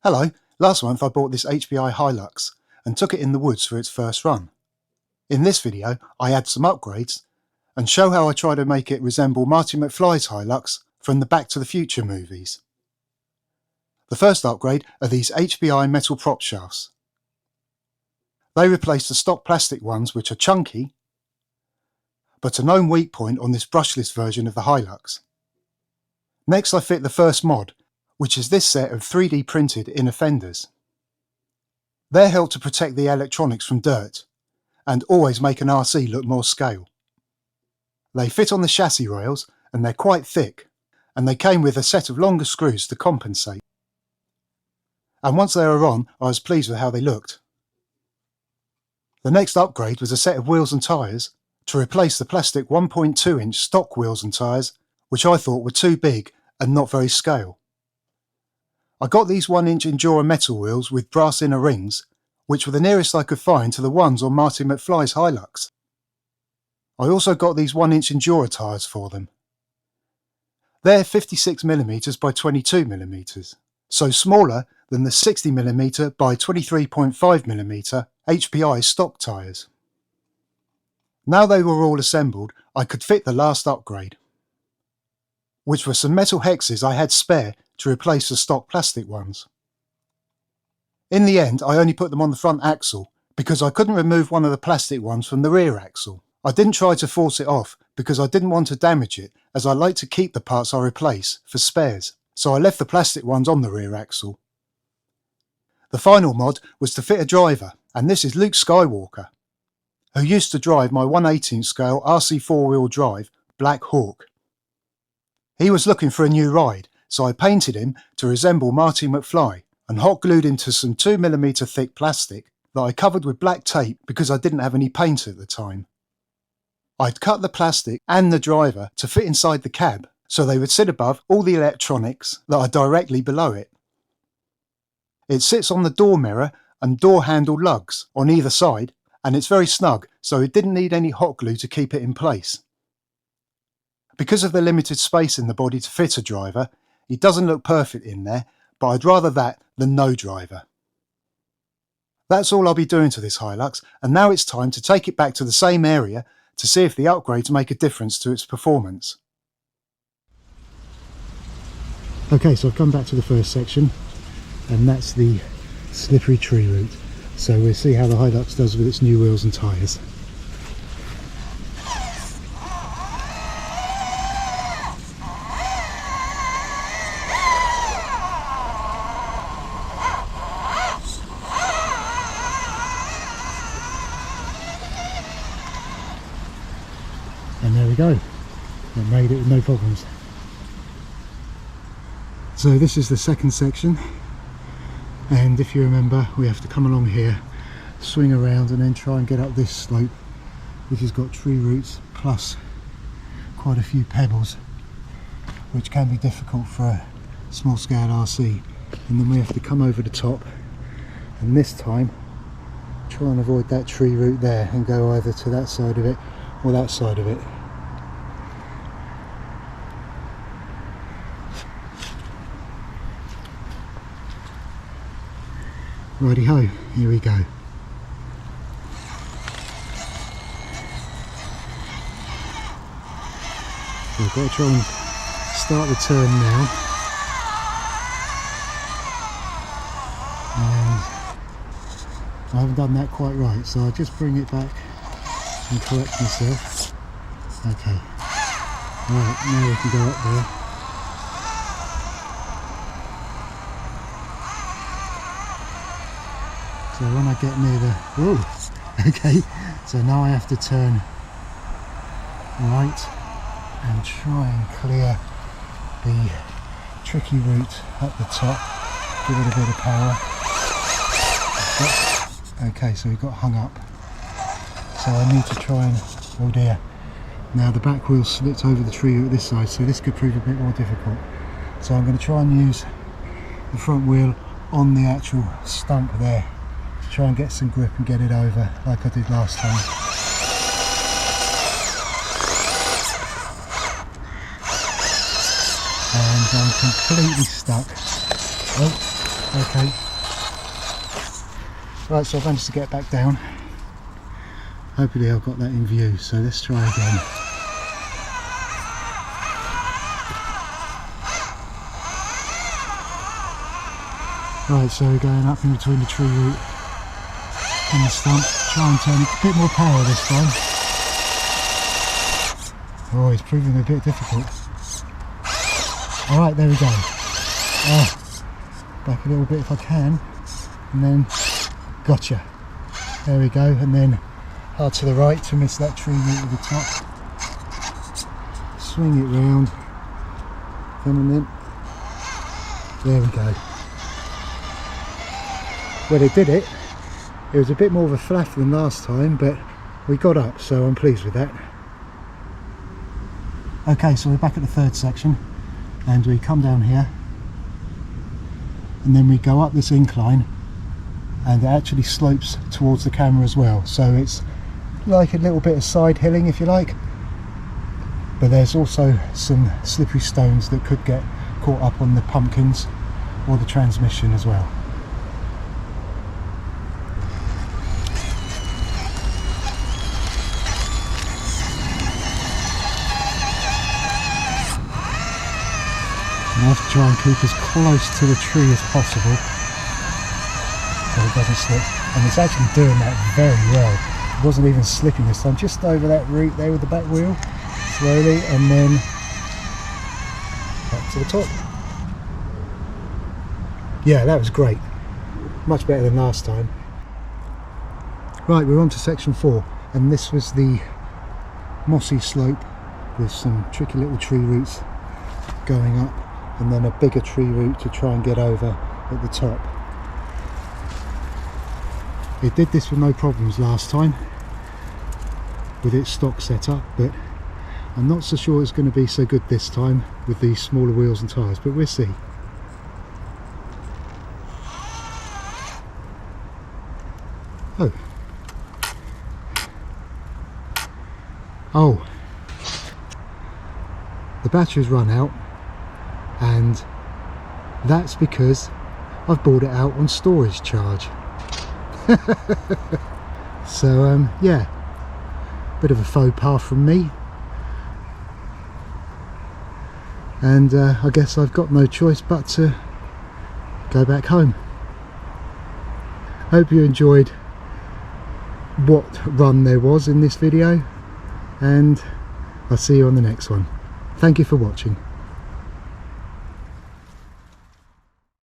Hello, last month I bought this HPI Hilux and took it in the woods for its first run. In this video I add some upgrades and show how I try to make it resemble Marty McFly's Hilux from the Back to the Future movies. The first upgrade are these HPI metal prop shafts. They replace the stock plastic ones, which are chunky, but a known weak point on this brushless version of the Hilux. Next I fit the first mod, which is this set of 3D printed inner fenders. They're held to protect the electronics from dirt and always make an RC look more scale. They fit on the chassis rails and they're quite thick, and they came with a set of longer screws to compensate. And once they were on, I was pleased with how they looked. The next upgrade was a set of wheels and tyres to replace the plastic 1.2 inch stock wheels and tyres, which I thought were too big and not very scale. I got these 1 inch Injora metal wheels with brass inner rings, which were the nearest I could find to the ones on Marty McFly's Hilux. I also got these 1 inch Injora tyres for them. They're 56mm by 22mm, so smaller than the 60mm by 23.5mm HPI stock tyres. Now they were all assembled, I could fit the last upgrade, which were some metal hexes I had spare to replace the stock plastic ones. In the end, I only put them on the front axle because I couldn't remove one of the plastic ones from the rear axle. I didn't try to force it off because I didn't want to damage it, as I like to keep the parts I replace for spares, so I left the plastic ones on the rear axle. The final mod was to fit a driver, and this is Luke Skywalker, who used to drive my 1/18 scale RC 4-wheel drive Black Hawk. He was looking for a new ride, so I painted him to resemble Marty McFly and hot glued him to some 2mm thick plastic that I covered with black tape because I didn't have any paint at the time. I'd cut the plastic and the driver to fit inside the cab so they would sit above all the electronics that are directly below it. It sits on the door mirror and door handle lugs on either side, and it's very snug, so it didn't need any hot glue to keep it in place. Because of the limited space in the body to fit a driver, it doesn't look perfect in there, but I'd rather that than no driver. That's all I'll be doing to this Hilux, and now it's time to take it back to the same area to see if the upgrades make a difference to its performance. Okay, so I've come back to the first section, and that's the slippery tree route. So we'll see how the Hilux does with its new wheels and tyres. And there we go, it made it with no problems. So this is the second section, and if you remember, we have to come along here, swing around and then try and get up this slope, which has got tree roots plus quite a few pebbles, which can be difficult for a small scale RC. And then we have to come over the top, and this time try and avoid that tree root there and go either to that side of it or that side of it. Righty ho, here we go. So I've got to try and start the turn now. And I haven't done that quite right, so I'll just bring it back and correct myself. Okay. Right, now we can go up there. So when I get near the... Whoa! Okay, so now I have to turn right and try and clear the tricky route at the top. Give it a bit of power. Okay, so we got hung up. So I need to try and... Oh dear. Now the back wheel slipped over the tree root this side, so this could prove a bit more difficult. So I'm going to try and use the front wheel on the actual stump there to try and get some grip and get it over like I did last time. And I'm completely stuck. Oh, Okay. Right, so I've managed to get back down. Hopefully I've got that in view, so let's try again. Right, so we're going up in between the tree root and the stump. Try and turn a bit more power this time. Oh, it's proving a bit difficult. Alright, there we go. Back a little bit if I can, and then gotcha. There we go, and then hard to the right to miss that tree root at the top. Swing it round, and then there we go. When I did it, it was a bit more of a flaff than last time, but we got up, so I'm pleased with that. Okay, so we're back at the third section, and we come down here, and then we go up this incline, and it actually slopes towards the camera as well, so it's like a little bit of side hilling if you like, but there's also some slippery stones that could get caught up on the pumpkins or the transmission as well. I have to try and keep as close to the tree as possible so it doesn't slip, and it's actually doing that very well. It wasn't even slipping this time, just over that root there with the back wheel, slowly, and then back to the top. Yeah, that was great, much better than last time. Right, we're on to section 4, and this was the mossy slope with some tricky little tree roots going up, and then a bigger tree root to try and get over at the top. It did this with no problems last time with its stock setup, but I'm not so sure it's going to be so good this time with these smaller wheels and tyres, but we'll see. Oh, the battery's run out, and that's because I've bought it out on storage charge. So yeah, bit of a faux pas from me, and I guess I've got no choice but to go back home. Hope you enjoyed what run there was in this video, and I'll see you on the next one. Thank you for watching.